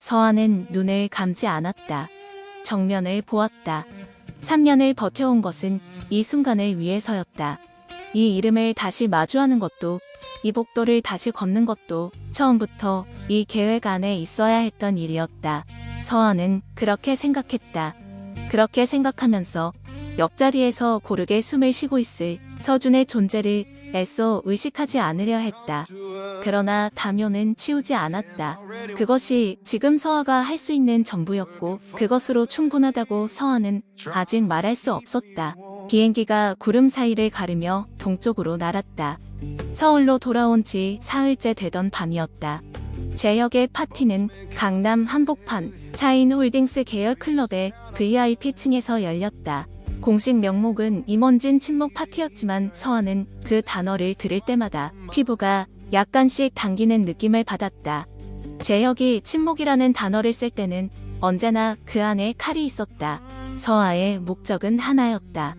서아는 눈을 감지 않았다. 정면을 보았다. 3년을 버텨온 것은 이 순간을 위해서였다. 이 이름을 다시 마주하는 것도, 이 복도를 다시 걷는 것도 처음부터 이 계획 안에 있어야 했던 일이었다. 서아는 그렇게 생각했다. 그렇게 생각하면서 옆자리에서 고르게 숨을 쉬고 있을 서준의 존재를 애써 의식하지 않으려 했다. 그러나 담요는 치우지 않았다. 그것이 지금 서아가 할 수 있는 전부였고 그것으로 충분하다고 서아는 아직 말할 수 없었다. 비행기가 구름 사이를 가르며 동쪽으로 날았다. 서울로 돌아온 지 사흘째 되던 밤이었다. 재혁의 파티는 강남 한복판 차인홀딩스 계열 클럽의 VIP층에서 열렸다. 공식 명목은 임원진 친목 파티였지만 서아는 그 단어를 들을 때마다 피부가 약간씩 당기는 느낌을 받았다. 재혁이 친목이라는 단어를 쓸 때는 언제나 그 안에 칼이 있었다. 서아의 목적은 하나였다.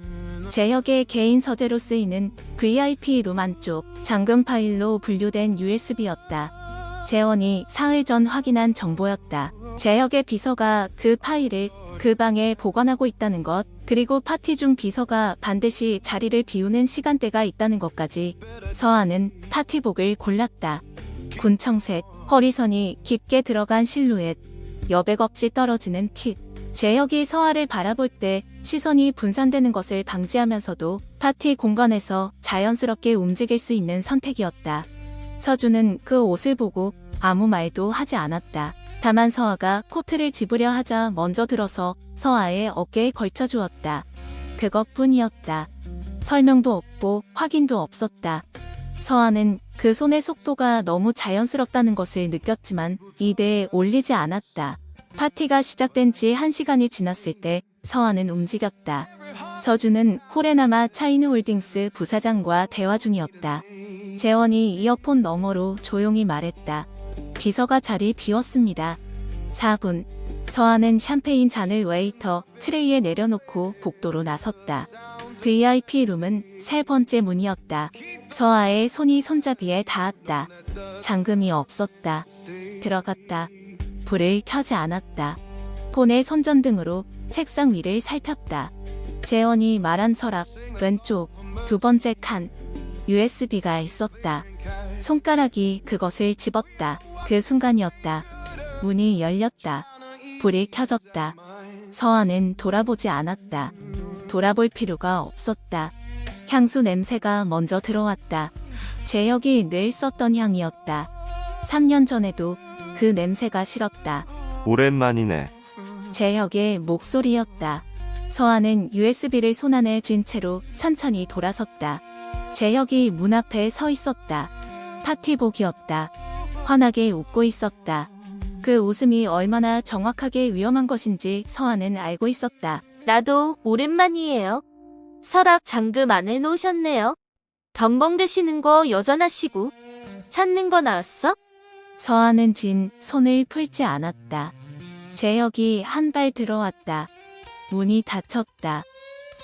재혁의 개인 서재로 쓰이는 VIP 룸 안쪽 잠금 파일로 분류된 USB였다. 재원이 사흘 전 확인한 정보였다. 재혁의 비서가 그 파일을 그 방에 보관하고 있다는 것, 그리고 파티 중 비서가 반드시 자리를 비우는 시간대가 있다는 것까지. 서아는 파티복을 골랐다. 군청색, 허리선이 깊게 들어간 실루엣, 여백 없이 떨어지는 핏. 재혁이 서아를 바라볼 때 시선이 분산되는 것을 방지하면서도 파티 공간에서 자연스럽게 움직일 수 있는 선택이었다. 서준은 그 옷을 보고 아무 말도 하지 않았다. 다만 서아가 코트를 집으려 하자 먼저 들어서 서아의 어깨에 걸쳐 주었다. 그것뿐이었다. 설명도 없고 확인도 없었다. 서아는 그 손의 속도가 너무 자연스럽다는 것을 느꼈지만 입에 올리지 않았다. 파티가 시작된 지 1시간이 지났을 때 서아는 움직였다. 서준은 홀에 남아 차인홀딩스 부사장과 대화 중이었다. 재원이 이어폰 너머로 조용히 말했다. 비서가 자리 비웠습니다. 4분. 서아는 샴페인 잔을 웨이터 트레이에 내려놓고 복도로 나섰다. VIP 룸은 세 번째 문이었다. 서아의 손이 손잡이에 닿았다. 잠금이 없었다. 들어갔다. 불을 켜지 않았다. 폰의 손전등으로 책상 위를 살폈다. 재원이 말한 서랍 왼쪽 두 번째 칸 USB가 있었다. 손가락이 그것을 집었다. 그 순간이었다. 문이 열렸다. 불이 켜졌다. 서아는 돌아보지 않았다. 돌아볼 필요가 없었다. 향수 냄새가 먼저 들어왔다. 재혁이 늘 썼던 향이었다. 3년 전에도 그 냄새가 싫었다. 오랜만이네. 재혁의 목소리였다. 서아는 USB를 손안에 쥔 채로 천천히 돌아섰다. 재혁이 문 앞에 서 있었다. 파티복이었다. 환하게 웃고 있었다. 그 웃음이 얼마나 정확하게 위험한 것인지 서아는 알고 있었다. 나도 오랜만이에요. 서랍 잠금 안 해놓으셨네요. 덤벙 드시는 거 여전하시고. 찾는 거 나왔어? 서아는 쥔 손을 풀지 않았다. 재혁이 한 발 들어왔다. 문이 닫혔다.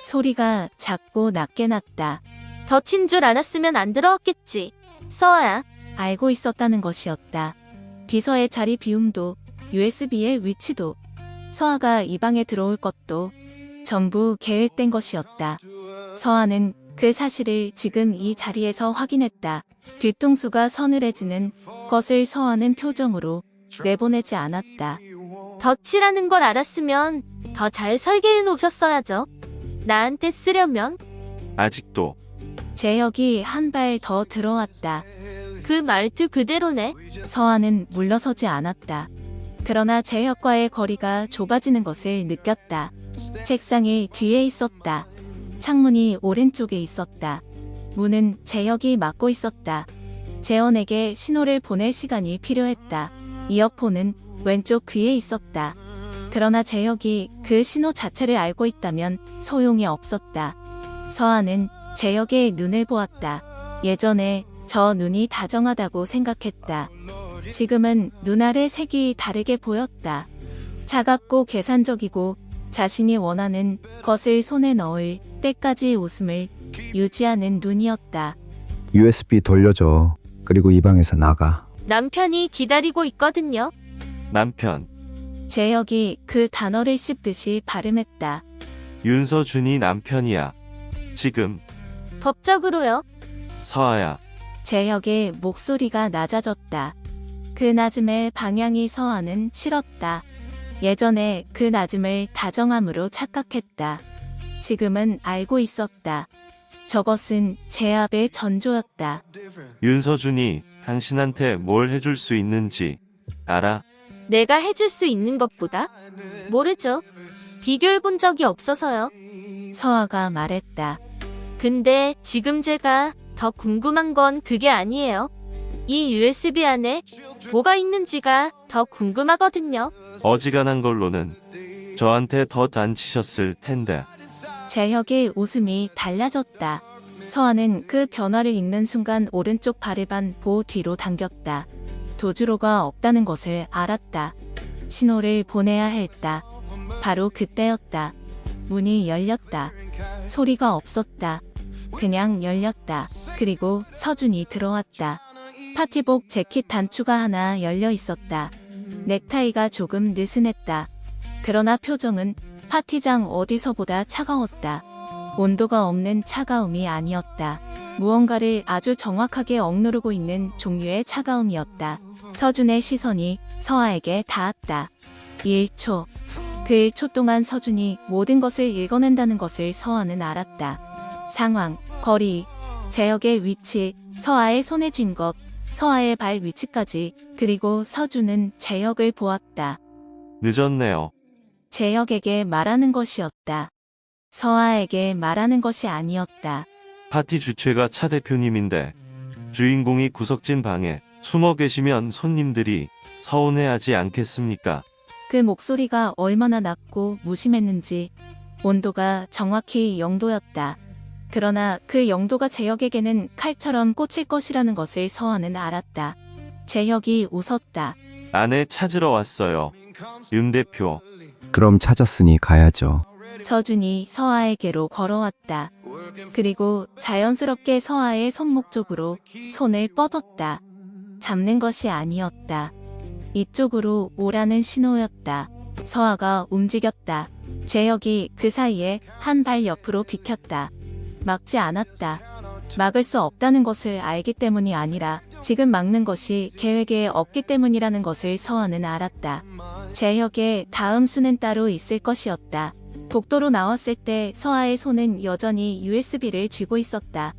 소리가 작고 낮게 났다. 덫인 줄 알았으면 안 들어왔겠지. 서아야. 알고 있었다는 것이었다. 비서의 자리 비움도 USB의 위치도 서아가 이 방에 들어올 것도 전부 계획된 것이었다. 서아는 그 사실을 지금 이 자리에서 확인했다. 뒤통수가 서늘해지는 것을 서아는 표정으로 내보내지 않았다. 덫이라는 걸 알았으면 더 잘 설계해 놓으셨어야죠. 나한테 쓰려면. 아직도. 재혁이 한 발 더 들어왔다. 그 말투 그대로네. 서아는 물러서지 않았다. 그러나 재혁과의 거리가 좁아지는 것을 느꼈다. 책상이 뒤에 있었다. 창문이 오른쪽에 있었다. 문은 재혁이 막고 있었다. 재원에게 신호를 보낼 시간이 필요했다. 이어폰은 왼쪽 귀에 있었다. 그러나 재혁이 그 신호 자체를 알고 있다면 소용이 없었다. 서아는 재혁의 눈을 보았다. 예전에 저 눈이 다정하다고 생각했다. 지금은 눈 아래 색이 다르게 보였다. 차갑고 계산적이고 자신이 원하는 것을 손에 넣을 때까지 웃음을 유지하는 눈이었다. USB 돌려줘. 그리고 이 방에서 나가. 남편이 기다리고 있거든요. 남편. 재혁이 그 단어를 씹듯이 발음했다. 윤서준이 남편이야. 지금. 법적으로요? 서아야. 재혁의 목소리가 낮아졌다. 그 낮음의 방향이 서아는 싫었다. 예전에 그 낮음을 다정함으로 착각했다. 지금은 알고 있었다. 저것은 제압의 전조였다. 윤서준이 당신한테 뭘 해줄 수 있는지 알아? 내가 해줄 수 있는 것보다? 모르죠. 비교해 본 적이 없어서요. 서아가 말했다. 근데 지금 제가 더 궁금한 건 그게 아니에요. 이 USB 안에 뭐가 있는지가 더 궁금하거든요. 어지간한 걸로는 저한테 더 단치셨을 텐데. 재혁의 웃음이 달라졌다. 서아는 그 변화를 읽는 순간 오른쪽 발을 반 보호 뒤로 당겼다. 도주로가 없다는 것을 알았다. 신호를 보내야 했다. 바로 그때였다. 문이 열렸다. 소리가 없었다. 그냥 열렸다. 그리고 서준이 들어왔다. 파티복 재킷 단추가 하나 열려 있었다. 넥타이가 조금 느슨했다. 그러나 표정은 파티장 어디서보다 차가웠다. 온도가 없는 차가움이 아니었다. 무언가를 아주 정확하게 억누르고 있는 종류의 차가움이었다. 서준의 시선이 서아에게 닿았다. 1초. 그 1초 동안 서준이 모든 것을 읽어낸다는 것을 서아는 알았다. 상황, 거리, 재혁의 위치, 서아의 손에 쥔 것, 서아의 발 위치까지, 그리고 서준은 재혁을 보았다. 늦었네요. 재혁에게 말하는 것이었다. 서아에게 말하는 것이 아니었다. 파티 주최가 차 대표님인데 주인공이 구석진 방에 숨어 계시면 손님들이 서운해하지 않겠습니까? 그 목소리가 얼마나 낮고 무심했는지 온도가 정확히 0도였다. 그러나 그 0도가 재혁에게는 칼처럼 꽂힐 것이라는 것을 서아는 알았다. 재혁이 웃었다. 아내 찾으러 왔어요. 윤 대표. 그럼 찾았으니 가야죠. 서준이 서아에게로 걸어왔다. 그리고 자연스럽게 서아의 손목 쪽으로 손을 뻗었다. 잡는 것이 아니었다. 이쪽으로 오라는 신호였다. 서아가 움직였다. 재혁이 그 사이에 한 발 옆으로 비켰다. 막지 않았다. 막을 수 없다는 것을 알기 때문이 아니라 지금 막는 것이 계획에 없기 때문이라는 것을 서아는 알았다. 재혁의 다음 수는 따로 있을 것이었다. 복도로 나왔을 때 서아의 손은 여전히 USB를 쥐고 있었다.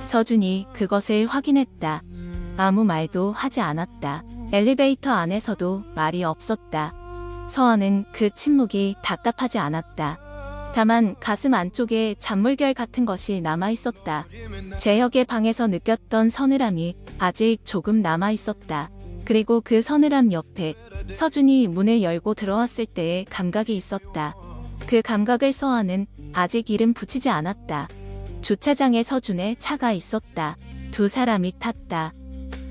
서준이 그것을 확인했다. 아무 말도 하지 않았다. 엘리베이터 안에서도 말이 없었다. 서아는 그 침묵이 답답하지 않았다. 다만 가슴 안쪽에 잔물결 같은 것이 남아있었다. 재혁의 방에서 느꼈던 서늘함이 아직 조금 남아있었다. 그리고 그 서늘함 옆에 서준이 문을 열고 들어왔을 때의 감각이 있었다. 그 감각을 서아는 아직 이름 붙이지 않았다. 주차장에 서준의 차가 있었다. 두 사람이 탔다.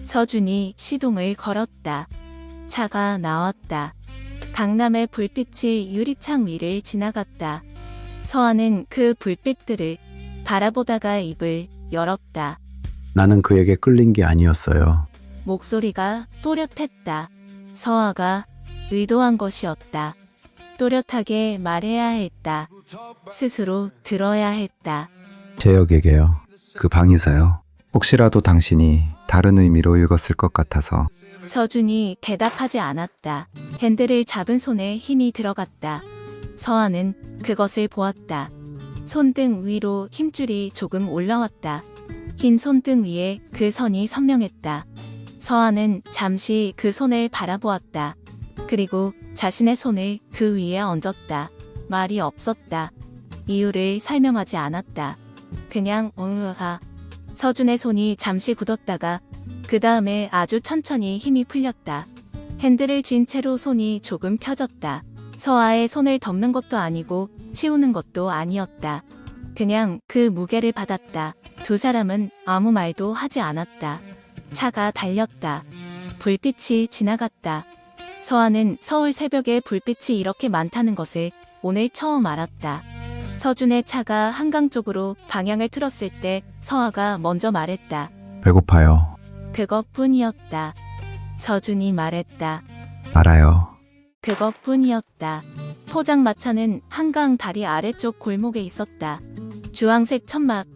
서준이 시동을 걸었다. 차가 나왔다. 강남의 불빛이 유리창 위를 지나갔다. 서아는 그 불빛들을 바라보다가 입을 열었다. 나는 그에게 끌린 게 아니었어요. 목소리가 또렷했다. 서아가 의도한 것이었다. 또렷하게 말해야 했다. 스스로 들어야 했다. 재혁에게요. 그 방에서요. 혹시라도 당신이 다른 의미로 읽었을 것 같아서. 서준이 대답하지 않았다. 핸들을 잡은 손에 힘이 들어갔다. 서아는 그것을 보았다. 손등 위로 힘줄이 조금 올라왔다. 흰 손등 위에 그 선이 선명했다. 서아는 잠시 그 손을 바라보았다. 그리고 자신의 손을 그 위에 얹었다. 말이 없었다. 이유를 설명하지 않았다. 그냥 응으하. 서준의 손이 잠시 굳었다가 그 다음에 아주 천천히 힘이 풀렸다. 핸들을 쥔 채로 손이 조금 펴졌다. 서아의 손을 덮는 것도 아니고 치우는 것도 아니었다. 그냥 그 무게를 받았다. 두 사람은 아무 말도 하지 않았다. 차가 달렸다. 불빛이 지나갔다. 서아는 서울 새벽에 불빛이 이렇게 많다는 것을 오늘 처음 알았다. 서준의 차가 한강 쪽으로 방향을 틀었을 때 서아가 먼저 말했다. 배고파요. 그것뿐이었다. 서준이 말했다. 알아요. 그것뿐이었다. 포장마차는 한강 다리 아래쪽 골목에 있었다. 주황색 천막,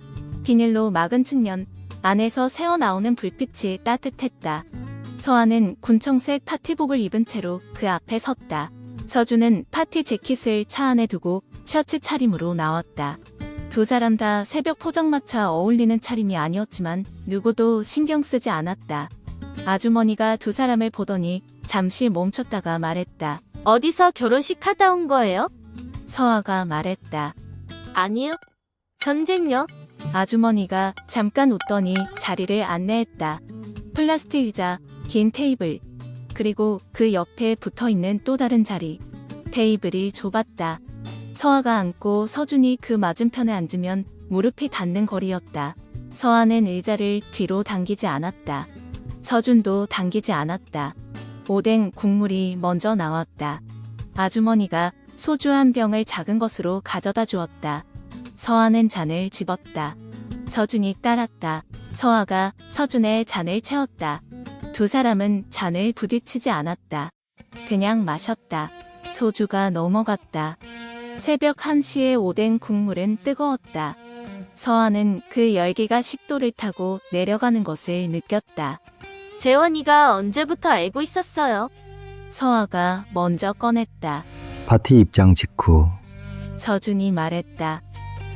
비닐로 막은 측면, 안에서 새어나오는 불빛이 따뜻했다. 서아는 군청색 파티복을 입은 채로 그 앞에 섰다. 서준은 파티 재킷을 차 안에 두고 셔츠 차림으로 나왔다. 두 사람 다 새벽 포장마차 어울리는 차림이 아니었지만 누구도 신경 쓰지 않았다. 아주머니가 두 사람을 보더니 잠시 멈췄다가 말했다. 어디서 결혼식 하다 온 거예요? 서아가 말했다. 아니요. 전쟁요? 아주머니가 잠깐 웃더니 자리를 안내했다. 플라스틱 의자, 긴 테이블, 그리고 그 옆에 붙어있는 또 다른 자리. 테이블이 좁았다. 서아가 앉고 서준이 그 맞은편에 앉으면 무릎이 닿는 거리였다. 서아는 의자를 뒤로 당기지 않았다. 서준도 당기지 않았다. 오뎅 국물이 먼저 나왔다. 아주머니가 소주 한 병을 작은 것으로 가져다 주었다. 서아는 잔을 집었다. 서준이 따랐다. 서아가 서준의 잔을 채웠다. 두 사람은 잔을 부딪히지 않았다. 그냥 마셨다. 소주가 넘어갔다. 새벽 1시에 오뎅 국물은 뜨거웠다. 서아는 그 열기가 식도를 타고 내려가는 것을 느꼈다. 재원이가 언제부터 알고 있었어요? 서아가 먼저 꺼냈다. 파티 입장 직후 서준이 말했다.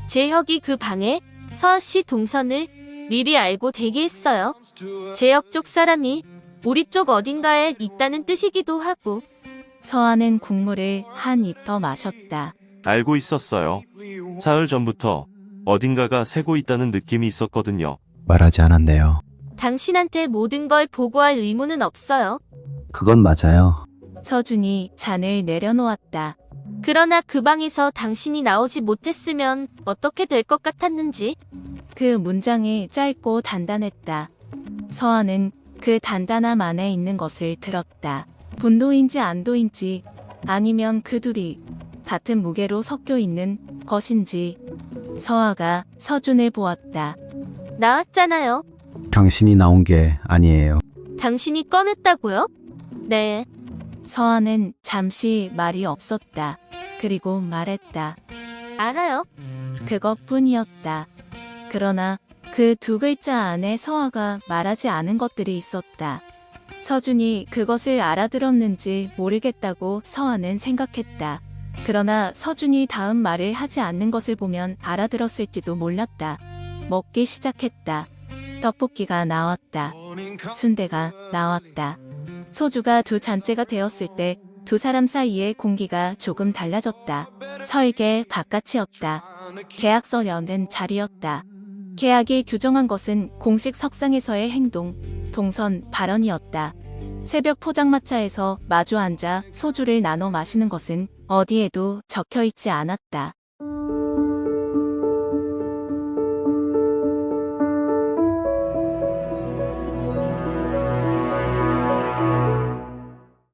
재혁이 그 방에 서아 씨 동선을 미리 알고 대기했어요. 재혁 쪽 사람이 우리 쪽 어딘가에 있다는 뜻이기도 하고. 서아는 국물을 한 입 더 마셨다. 알고 있었어요. 사흘 전부터 어딘가가 새고 있다는 느낌이 있었거든요. 말하지 않았네요. 당신한테 모든 걸 보고할 의무는 없어요. 그건 맞아요. 서준이 잔을 내려놓았다. 그러나 그 방에서 당신이 나오지 못했으면 어떻게 될 것 같았는지. 그 문장이 짧고 단단했다. 서아는 그 단단함 안에 있는 것을 들었다. 분도인지 안도인지 아니면 그 둘이 같은 무게로 섞여 있는 것인지. 서아가 서준을 보았다. 나왔잖아요. 당신이 나온 게 아니에요. 당신이 꺼냈다고요? 네. 서아는 잠시 말이 없었다. 그리고 말했다. 알아요. 그것뿐이었다. 그러나 그 두 글자 안에 서아가 말하지 않은 것들이 있었다. 서준이 그것을 알아들었는지 모르겠다고 서아는 생각했다. 그러나 서준이 다음 말을 하지 않는 것을 보면 알아들었을지도 몰랐다. 먹기 시작했다. 떡볶이가 나왔다. 순대가 나왔다. 소주가 두 잔째가 되었을 때 두 사람 사이의 공기가 조금 달라졌다. 설계 바깥이었다. 계약서려는 자리였다. 계약이 규정한 것은 공식 석상에서의 행동, 동선, 발언이었다. 새벽 포장마차에서 마주 앉아 소주를 나눠 마시는 것은 어디에도 적혀 있지 않았다.